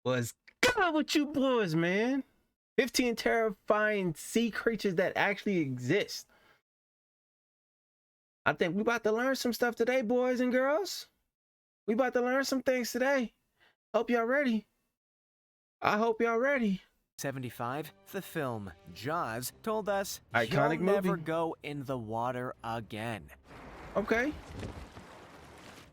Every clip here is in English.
What's good with you boys, man? 15 terrifying sea creatures that actually exist. I think we about to learn some stuff today, boys and girls. We about to learn some things today. Hope y'all ready. I hope y'all ready. 75, the film Jaws told us Iconic you'll never movie. go in the water again. Okay.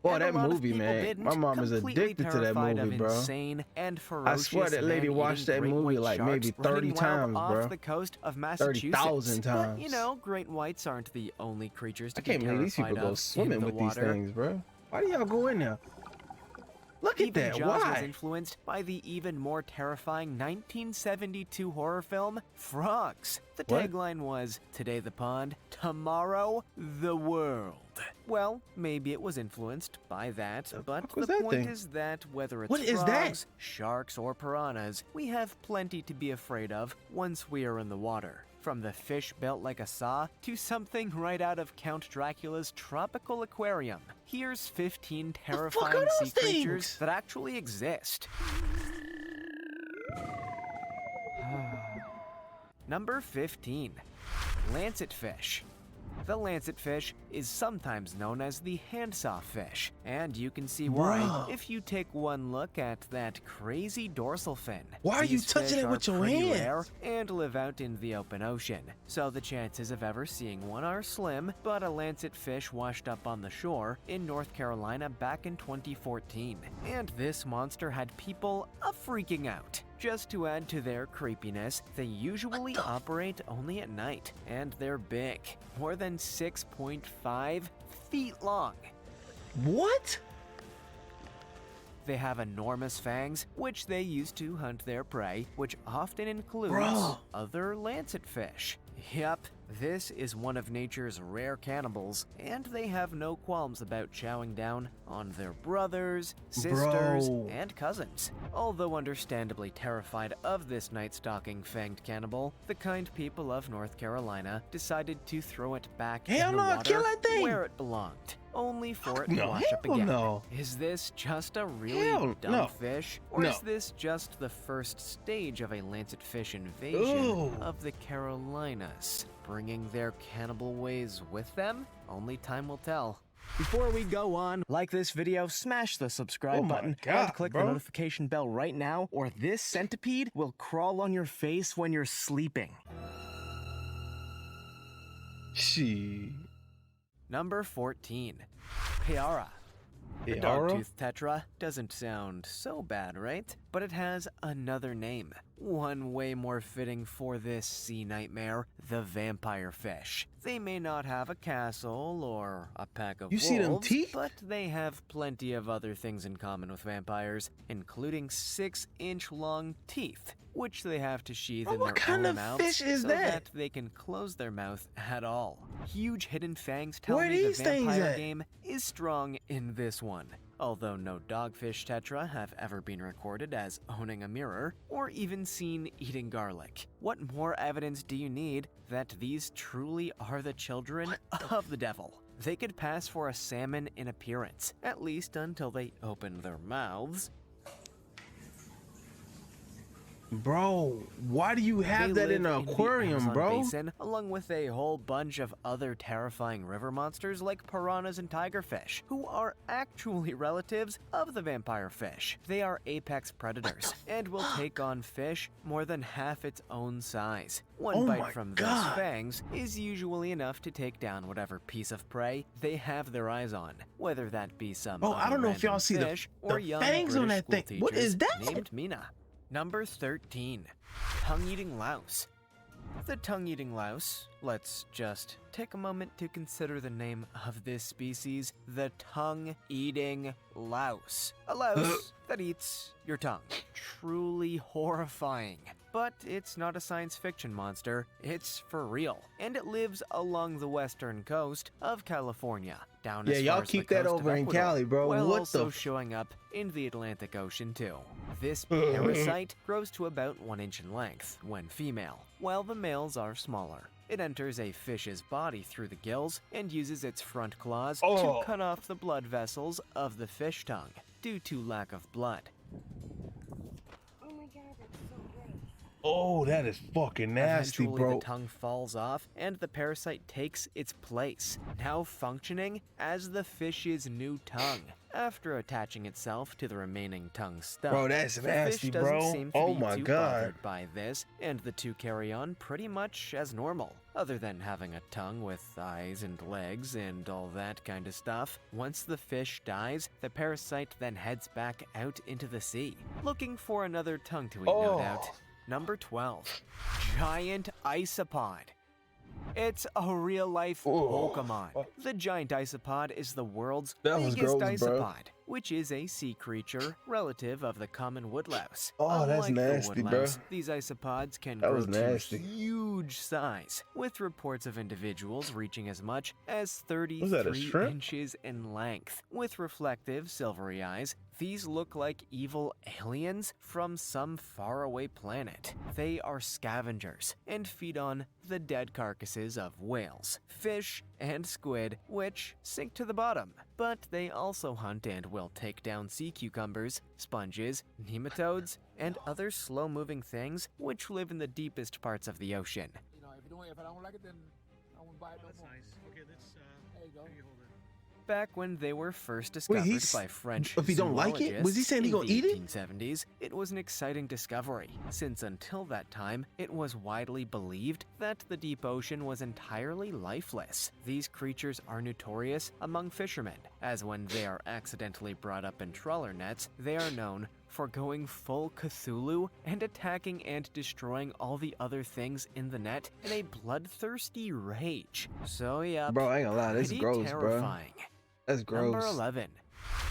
Boy, And that a lot of movie, people man. didn't, My mom is completely addicted to that terrified movie, of bro. insane and I ferocious swear that lady watched that man-eating movie great like white maybe sharks 30 running wild times, off bro. the coast of Massachusetts. 30,000 times. But you know, great whites aren't the only creatures to I can't be believe these terrified people go of swimming in the with water. these things, bro. Why do y'all go in there? Look at Even that. Jaws was Why? influenced by the even more terrifying 1972 horror film Frogs. The What? tagline was, "Today the pond, tomorrow the world." Well, maybe it was influenced by that, but fuck was the that point thing? is that whether it's What is that? frogs, sharks, or piranhas, we have plenty to be afraid of once we are in the water. From the fish built like a saw to something right out of Count Dracula's tropical aquarium. Here's 15 terrifying are sea those creatures things? that actually exist. Number 15. Lancetfish. The lancetfish is sometimes known as the handsaw fish, and you can see why Bruh. if you take one look at that crazy dorsal fin. Why are you These touching fish it with are your pretty hands? rare and live out in the open ocean, so the chances of ever seeing one are slim, but a lancetfish washed up on the shore in North Carolina back in 2014, and this monster had people freaking out. Just to add to their creepiness, they usually operate only at night, and they're big, more than 6.5 feet long. What? They have enormous fangs, which they use to hunt their prey, which often includes Bro. other lancetfish. Yep, this is one of nature's rare cannibals, and they have no qualms about chowing down on their brothers, sisters, Bro. and cousins. Although understandably terrified of this night-stalking fanged cannibal, the kind people of North Carolina decided to throw it back Hell in the no, water kill that thing. where it belonged, only for it to No, wash up hell again. no. Is this just a really Hell dumb no. fish, or No. is this just the first stage of a lancetfish invasion Ooh. of the Carolinas, bringing their cannibal ways with them? Only time will tell. Before we go on, like this video, smash the subscribe Oh my button, God, and click bro. the notification bell right now, or this centipede will crawl on your face when you're sleeping. She. Number 14. Peara. The Peara? dog-toothed tetra doesn't sound so bad, right? But it has another name. One way more fitting for this sea nightmare, the vampire fish. They may not have a castle or a pack of You see them wolves, teeth? but they have plenty of other things in common with vampires, including 6-inch long teeth, which they have to sheathe Bro, in what their kind own of mouths fish is so that? they can close their mouth at all. Huge hidden fangs tell Where me the these things vampire at? game is strong in this one. Although no dogfish tetra have ever been recorded as owning a mirror or even seen eating garlic. What more evidence do you need that these truly are the children of the devil? They could pass for a salmon in appearance, at least until they open their mouths. Bro, why do you have They that in live an the aquarium, Amazon bro? Basin, along with a whole bunch of other terrifying river monsters like piranhas and tigerfish, who are actually relatives of the vampire fish. They are apex predators and will take on fish more than half its own size. One Oh bite my from God. those fangs is usually enough to take down whatever piece of prey they have their eyes on, whether that be some Oh, I other don't know if y'all random see the fish or young fangs on British that thing. What schoolteachers is that? named Mina. Number 13. Tongue-eating louse. The tongue-eating louse, let's just take a moment to consider the name of this species, the tongue-eating louse. A louse that eats your tongue. Truly horrifying. But it's not a science fiction monster, it's for real. And it lives along the western coast of California, down Yeah, as y'all far as the keep that coast of over in Ecuador, Cali, bro. while What also the showing up in the Atlantic Ocean too. This parasite grows to about 1 inch in length when female, while the males are smaller. It enters a fish's body through the gills and uses its front claws Oh. to cut off the blood vessels of the fish tongue due to lack of blood. Oh, that is fucking nasty, Eventually, bro. the tongue falls off, and the parasite takes its place, now functioning as the fish's new tongue. After attaching itself to the remaining tongue stump, Bro, that's the nasty, fish doesn't bro. seem to Oh be my too God. bothered by this, and the two carry on pretty much as normal, other than having a tongue with eyes and legs and all that kind of stuff. Once the fish dies, the parasite then heads back out into the sea, looking for another tongue to eat, no doubt. Number 12. Giant Isopod. It's a real-life Pokemon. The giant isopod is the world's biggest isopod, which is a sea creature relative of the common woodlouse. Oh, that's Unlike nasty, the bro. woodlouse, these isopods can That grow was to nasty. huge size, with reports of individuals reaching as much as Was that a 33 shrimp? inches in length. With reflective, silvery eyes, these look like evil aliens from some faraway planet. They are scavengers and feed on the dead carcasses of whales, fish, and squid, which sink to the bottom. But they also hunt and will take down sea cucumbers, sponges, nematodes, and other slow-moving things which live in the deepest parts of the ocean. You know, if I don't like it, then I won't buy it no more. That's nice. Okay, let's There you go. here you hold it. Back when they were first discovered he's- by French if he don't like it? Was he saying he in gonna the eat it? 1870s, it was an exciting discovery, since until that time, it was widely believed that the deep ocean was entirely lifeless. These creatures are notorious among fishermen, as when they are accidentally brought up in trawler nets, they are known for going full Cthulhu and attacking and destroying all the other things in the net in a bloodthirsty rage. So yeah, Bro, I ain't gonna lie, this is pretty gross, bro. terrifying. That's gross. Number 11.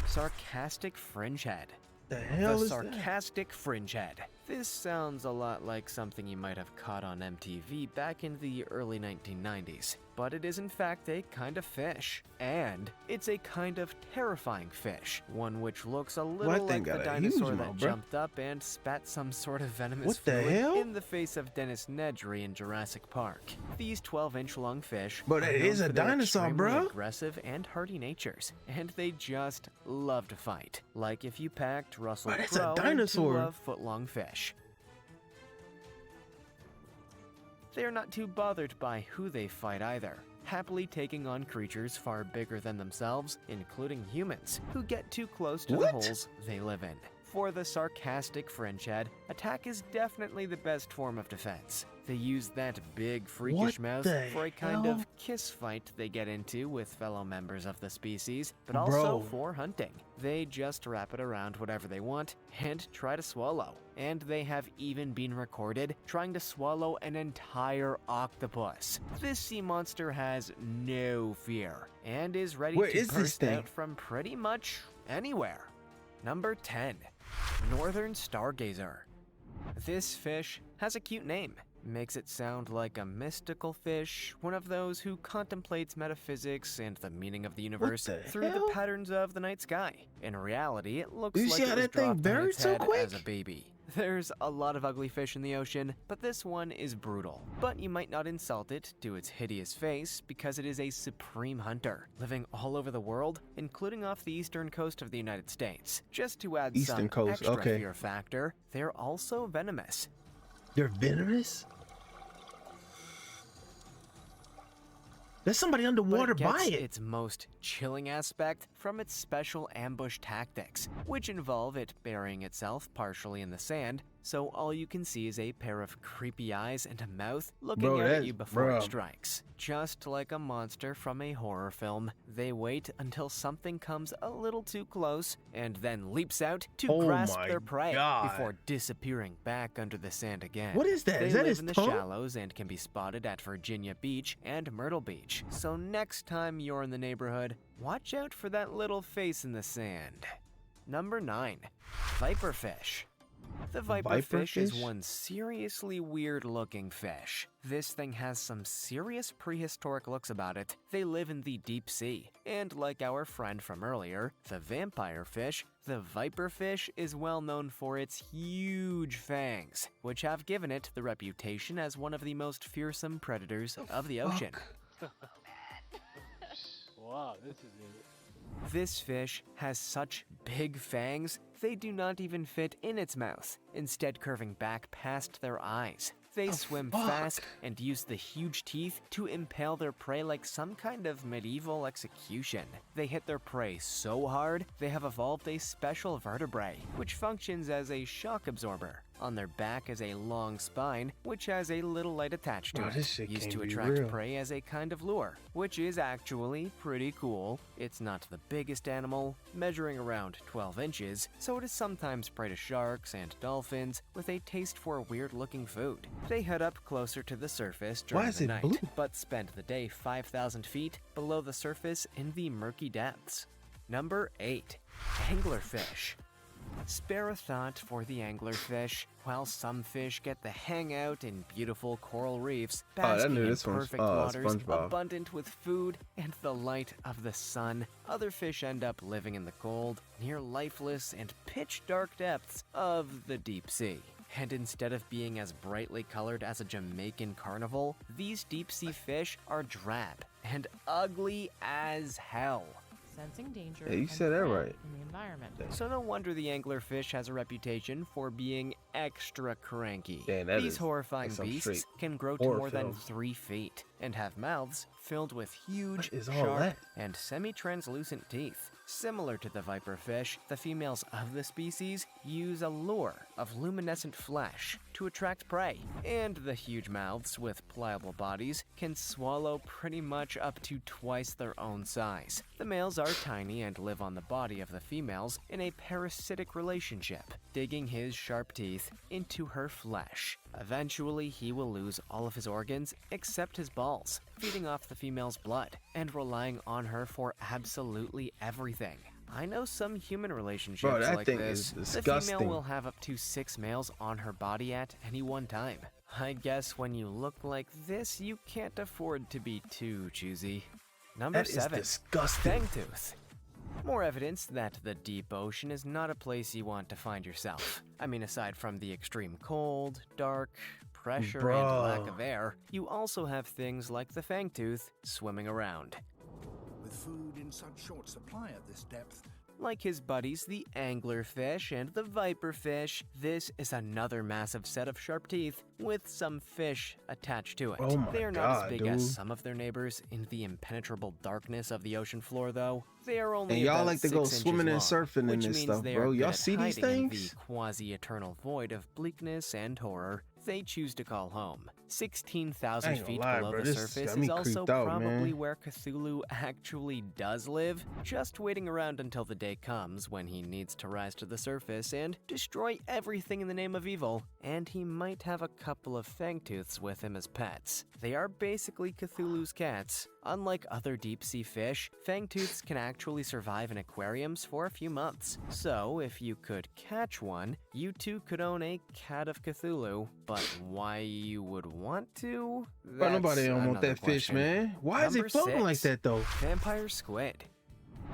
Sarcastic Fringehead. The hell The is that? Sarcastic Fringehead. This sounds a lot like something you might have caught on MTV back in the early 1990s, but it is in fact a kind of fish. And it's a kind of terrifying fish, one which looks a little that thing like the got a huge dinosaur that mouth, bro. jumped up and spat some sort of venomous What the fluid hell? in the face of Dennis Nedry in Jurassic Park. These 12-inch long fish Bro, that are known is a for their dinosaur, extremely bro. aggressive and hardy natures, and they just love to fight. Like if you packed Russell Bro, that's a Crowe dinosaur. into a foot-long fish. They're not too bothered by who they fight either, happily taking on creatures far bigger than themselves, including humans, who get too close to the What? holes they live in. For the sarcastic Fringehead, attack is definitely the best form of defense. They use that big freakish What mouth the for a kind hell? of kiss fight they get into with fellow members of the species, but also Bro. for hunting. They just wrap it around whatever they want and try to swallow. And they have even been recorded trying to swallow an entire octopus. This sea monster has no fear and is ready Where to is this burst thing? out from pretty much anywhere. Number 10. Northern Stargazer. This fish has a cute name. Makes it sound like a mystical fish, one of those who contemplates metaphysics and the meaning of the universe the through hell? the patterns of the night sky. In reality, it looks You like see it how was that thing dropped on buried its so head quick? as a baby. There's a lot of ugly fish in the ocean, but this one is brutal. But you might not insult it to its hideous face because it is a supreme hunter, living all over the world, including off the eastern coast of the United States. Just to add Eastern some coast, extra okay. fear factor, they're also venomous. They're venomous? There's somebody underwater But by it gets it. its most chilling aspect from its special ambush tactics, which involve it burying itself partially in the sand, so all you can see is a pair of creepy eyes and a mouth looking Bro, out at that's- you before bro. it strikes. Just like a monster from a horror film, they wait until something comes a little too close and then leaps out to Oh grasp my their prey God. before disappearing back under the sand again. What is that? They Is that live his in the tongue? shallows and can be spotted at Virginia Beach and Myrtle Beach. So next time you're in the neighborhood, watch out for that little face in the sand. Number 9. Viperfish. The viperfish is Viperfish? one seriously weird-looking fish. This thing has some serious prehistoric looks about it. They live in the deep sea, and like our friend from earlier, the vampire fish, the viperfish is well known for its huge fangs, which have given it the reputation as one of the most fearsome predators of the ocean. Wow, this is it. This fish has such big fangs They do not even fit in its mouth, instead curving back past their eyes. They swim fast and use the huge teeth to impale their prey like some kind of medieval execution. They hit their prey so hard, they have evolved a special vertebrae, which functions as a shock absorber. On their back is a long spine, which has a little light attached to This it, shit used can't to be attract real. prey as a kind of lure, which is actually pretty cool. It's not the biggest animal, measuring around 12 inches, so it is sometimes prey to sharks and dolphins with a taste for weird-looking food. They head up closer to the surface Why during is the it night, blue? but spend the day 5,000 feet below the surface in the murky depths. Number 8. Anglerfish. Spare a thought for the anglerfish. While some fish get to hang out in beautiful coral reefs, I basking knew in this one's- perfect waters, SpongeBob. abundant with food and the light of the sun, other fish end up living in the cold, near lifeless and pitch-dark depths of the deep sea. And instead of being as brightly colored as a Jamaican carnival, these deep-sea fish are drab and ugly as hell. Sensing danger Yeah, you and said that threat right. in the environment. So no wonder the anglerfish has a reputation for being extra cranky. Damn, that These is horrifying like some beasts straight can grow to horror more than film. 3 feet and have mouths filled with huge, What is all sharp, that? and semi-translucent teeth. Similar to the viperfish, the females of the species use a lure of luminescent flesh to attract prey, and the huge mouths with pliable bodies can swallow pretty much up to twice their own size. The males are tiny and live on the body of the females in a parasitic relationship, digging his sharp teeth into her flesh. Eventually, he will lose all of his organs except his balls, feeding off the female's blood and relying on her for absolutely everything. I know some human relationships Bro, that like thing this. is The disgusting. female will have up to 6 males on her body at any one time. I guess when you look like this, you can't afford to be too choosy. Number That is 7. disgusting. Fangtooth. More evidence that the deep ocean is not a place you want to find yourself. I mean, aside from the extreme cold, dark, pressure, and Bro. lack of air, you also have things like the fangtooth swimming around. With food in such short supply at this depth, Like his buddies, the anglerfish and the viperfish, this is another massive set of sharp teeth with some fish attached to it. Oh my They are not God, as big dude. as some of their neighbors in the impenetrable darkness of the ocean floor, though. They are only And y'all about like to go 6 inches swimming and long, surfing in which this means stuff, they bro. are Y'all good at see these hiding in things? the quasi-eternal void of bleakness and horror they choose to call home. 16,000 I ain't gonna feet lie, below bro. the This surface got me is also creeped out, probably man. where Cthulhu actually does live, just waiting around until the day comes when he needs to rise to the surface and destroy everything in the name of evil, and he might have a couple of fangtooths with him as pets. They are basically Cthulhu's cats. Unlike other deep-sea fish, fangtooths can actually survive in aquariums for a few months. So, if you could catch one, you too could own a cat of Cthulhu. But why you would want to? Bro, nobody That's don't want another that fish, question. man. Why is Number it floating like 6. that, though? Vampire squid.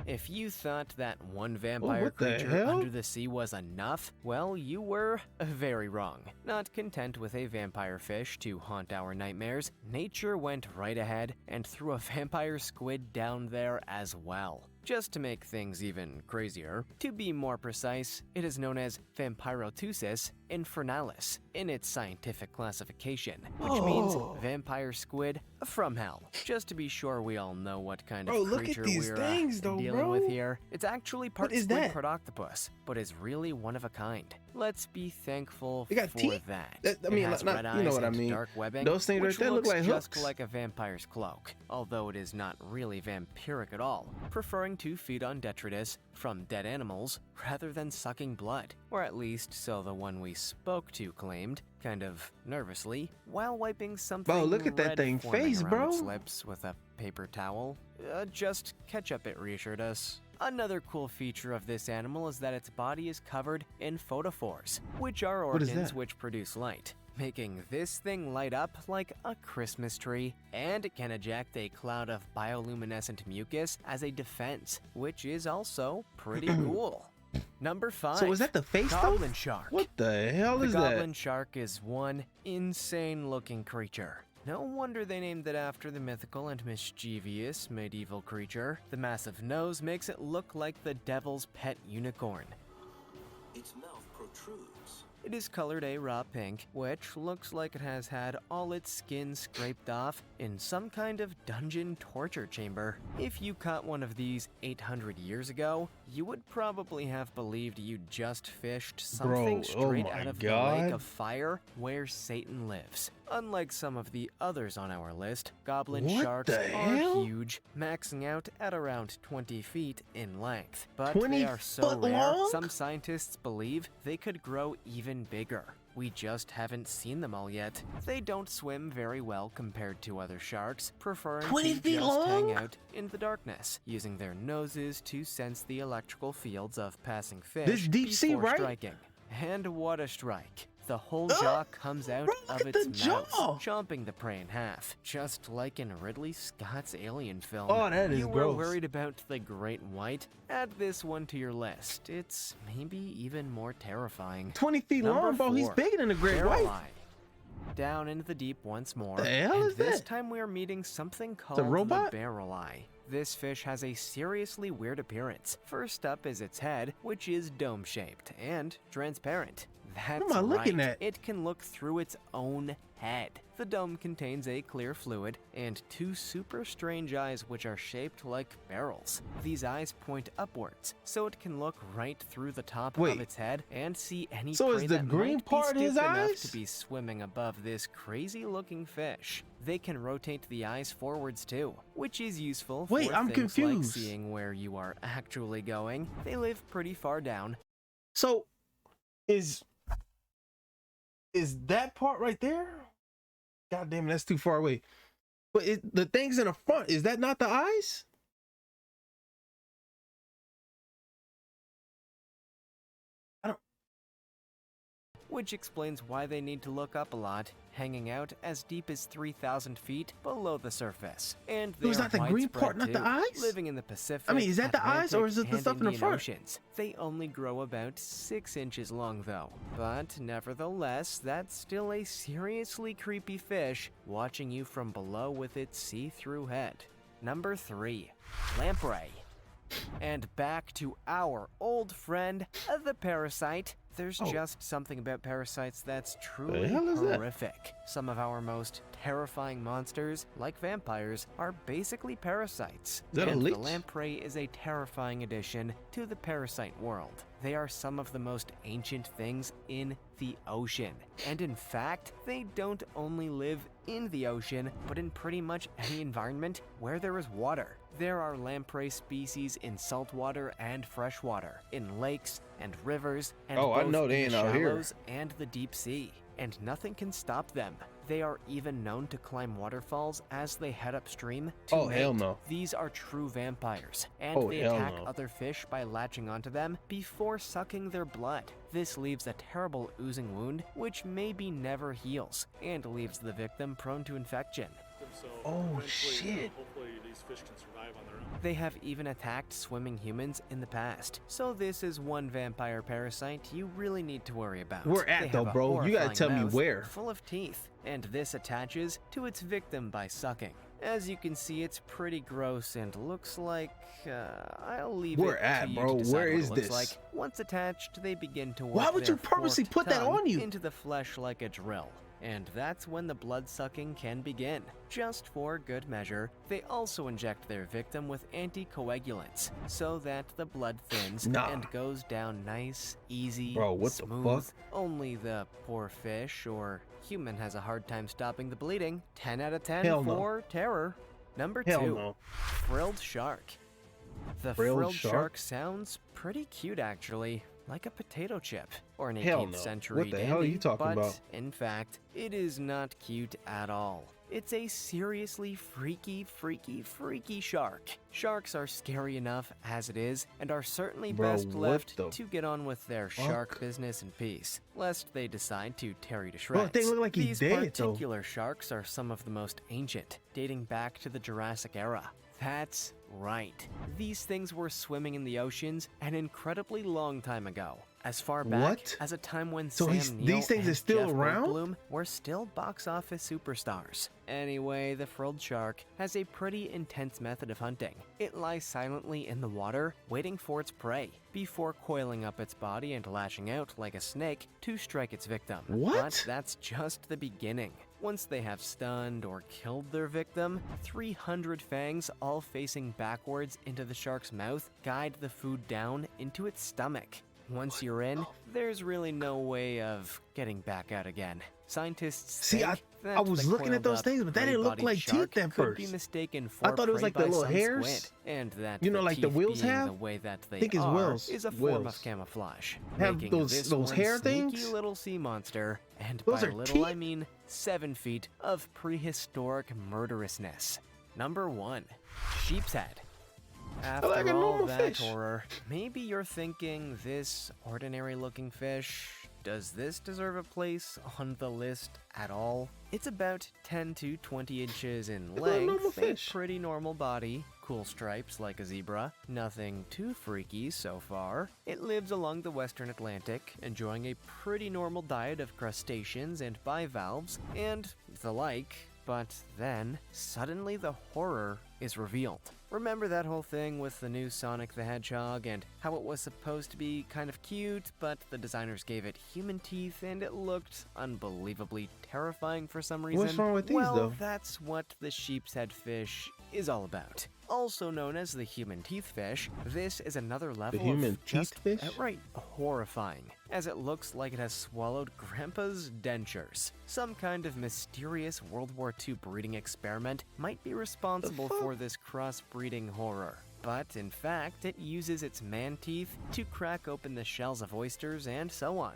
If you thought that one vampire what the creature hell? under the sea was enough, well, you were very wrong. Not content with a vampire fish to haunt our nightmares, nature went right ahead and threw a vampire squid down there as well. Just to make things even crazier, to be more precise, it is known as Vampirotusis infernalis in its scientific classification, which means vampire squid from hell. Just to be sure we all know what kind Bro, of look at creature these we're things, though, dealing bro. with here. It's actually part What is squid that? part octopus, but is really one of a kind. Let's be thankful They got for teeth? that. I mean, it has not- red you know eyes what I and mean. dark webbing, Those things right which there look looks like just hooks. like a vampire's cloak, although it is not really vampiric at all, preferring to feed on detritus from dead animals rather than sucking blood, or at least so the one we spoke to claimed, kind of nervously, while wiping something look at that red thing forming face, around bro. its lips with a paper towel. Just ketchup, it reassured us. Another cool feature of this animal is that its body is covered in photophores, which are What is organs that? which produce light, making this thing light up like a Christmas tree, and it can eject a cloud of bioluminescent mucus as a defense, which is also pretty cool. Number 5. So is that the face, though? Goblin shark. What the hell The is goblin that? shark is one insane-looking creature. No wonder they named it after the mythical and mischievous medieval creature. The massive nose makes it look like the devil's pet unicorn. Its mouth protrudes. It is colored a raw pink, which looks like it has had all its skin scraped off in some kind of dungeon torture chamber. If you caught one of these 800 years ago, you would probably have believed you just fished something straight out of the lake of fire where Satan lives. Unlike some of the others on our list, goblin sharks are huge, maxing out at around 20 feet in length. But they are so rare, some scientists believe they could grow even bigger. We just haven't seen them all yet. They don't swim very well compared to other sharks, preferring to just hang out in the darkness, using their noses to sense the electrical fields of passing fish This deep sea, before right? striking. And what a strike. The whole jaw comes out of its mouth, chomping the prey in half, just like in Ridley Scott's Alien film. Oh, that is you gross. were worried about the great white? Add this one to your list. It's maybe even more terrifying. 20 feet long, bro. He's bigger than the great white. Down into the deep once more. The hell is this that? time we are meeting something called a robot? the barrel eye. This fish has a seriously weird appearance. First up is its head, which is dome-shaped and transparent. That's What am I looking at? It can look through its own head. The dome contains a clear fluid and two super strange eyes which are shaped like barrels. These eyes point upwards, so it can look right through the top of its head and see any So is prey the that green might part be his stiff enough eyes? to be swimming above this crazy-looking fish. They can rotate the eyes forwards too, which is useful for I'm things confused. like seeing where you are actually going. They live pretty far down. So, is that part right there? God damn it, that's too far away. But the things in the front, is that not the eyes? Which explains why they need to look up a lot, hanging out as deep as 3,000 feet below the surface. And they Was are that the green part, widespread not the too, eyes? living in the Pacific, I mean, is that the eyes or is it the Atlantic, stuff in the and Indian front? Oceans. They only grow about 6 inches long though. But nevertheless, that's still a seriously creepy fish watching you from below with its see-through head. Number 3. Lamprey. And back to our old friend, the parasite. There's just something about parasites that's truly horrific. Some of our most terrifying monsters, like vampires, are basically parasites. And the lamprey is a terrifying addition to the parasite world. They are some of the most ancient things in the ocean. And in fact, they don't only live in the ocean, but in pretty much any environment where there is water. There are lamprey species in saltwater and freshwater, in lakes and rivers, and both in the shallows and the deep sea. And nothing can stop them. They are even known to climb waterfalls as they head upstream to mate. Hell no. These are true vampires, and they attack other fish by latching onto them before sucking their blood. This leaves a terrible oozing wound, which maybe never heals, and leaves the victim prone to infection. Oh shit. Hopefully these fish can survive on their own. They have even attacked swimming humans in the past. So this is one vampire parasite you really need to worry about. Where at though, bro? You gotta tell me where. Full of teeth, and this attaches to its victim by sucking. As you can see, it's pretty gross and looks like, I'll leave Where it at, to you bro? to decide Where what is it looks this? like. Once attached, they begin to work Why would their you purposely forked put that tongue on you? into the flesh like a drill. And that's when the blood sucking can begin. Just for good measure, they also inject their victim with anticoagulants so that the blood thins and goes down nice, easy, smooth. The fuck? Only the poor fish or human has a hard time stopping the bleeding. 10 out of 10 Hell for terror. Number 2, frilled shark. The frilled shark sounds pretty cute actually. Like a potato chip or an 18th century What the hell are you talking but about? in fact, it is not cute at all. It's a seriously freaky shark. Sharks are scary enough as it is, and are certainly best left to get on with their shark business in peace, lest they decide to tear you to shreds. They look like he's These dead, particular sharks are some of the most ancient, dating back to the Jurassic era. That's right. These things were swimming in the oceans an incredibly long time ago. As far back What? as a time when So Sam Neill these things and are still Jeff around? Goldblum were still box office superstars. Anyway, the frilled shark has a pretty intense method of hunting. It lies silently in the water, waiting for its prey, before coiling up its body and lashing out like a snake to strike its victim. What? But that's just the beginning. Once they have stunned or killed their victim, 300 fangs, all facing backwards into the shark's mouth, guide the food down into its stomach. Once you're in, there's really no way of getting back out again. Scientists See, think I was the looking at those coiled-up, things, but that didn't look gray-bodied like shark teeth at could be first. mistaken for I thought it was prey like the by little some hairs. squid, and that You know, the like the teeth wheels being have? the way that they think it's are wheels. is a form Wheels. of camouflage, Have making those this those one hair sneaky things? little sea monster, and Those by are little I teeth? mean 7 feet of prehistoric murderousness. Number 1, sheep's head. After like a all normal that fish. horror, maybe you're thinking, this ordinary-looking fish, does this deserve a place on the list at all? It's about 10 to 20 inches in It's a normal length, a fish. pretty normal body, cool stripes like a zebra, nothing too freaky so far. It lives along the western Atlantic, enjoying a pretty normal diet of crustaceans and bivalves, and the like. But then, suddenly the horror is revealed. Remember that whole thing with the new Sonic the Hedgehog and how it was supposed to be kind of cute, but the designers gave it human teeth and it looked unbelievably terrifying for some reason? What's wrong with these, well, though? that's what the sheep's head fish is all about. Also known as the human teeth fish, this is another level human of just teeth fish? outright horrifying, as it looks like it has swallowed Grandpa's dentures. Some kind of mysterious World War II breeding experiment might be responsible for this crossbreeding horror. But in fact, it uses its man teeth to crack open the shells of oysters and so on.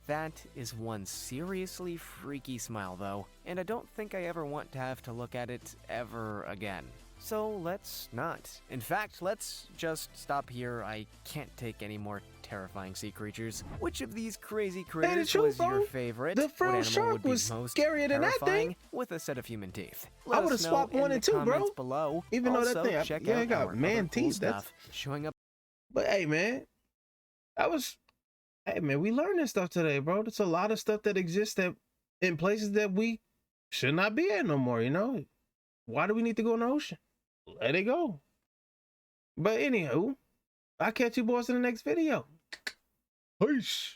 That is one seriously freaky smile though, and I don't think I ever want to have to look at it ever again. So let's not. In fact, let's just stop here. I can't take any more terrifying sea creatures. Which of these crazy critters truth, was your bro. favorite? The What frilled animal shark would be was most scarier than that terrifying thing. with a set of human teeth? I Let would've us know swapped in 1 the and 2, bro. comments below. Even though that Also, thing, check yeah, out it got our man other cool teeth, that's- stuff showing up. But hey, man, hey, man, we learning stuff today, bro. There's a lot of stuff that exists that in places that we should not be at no more, you know? Why do we need to go in the ocean? Let it go. But anywho, I'll catch you boys in the next video. Peace.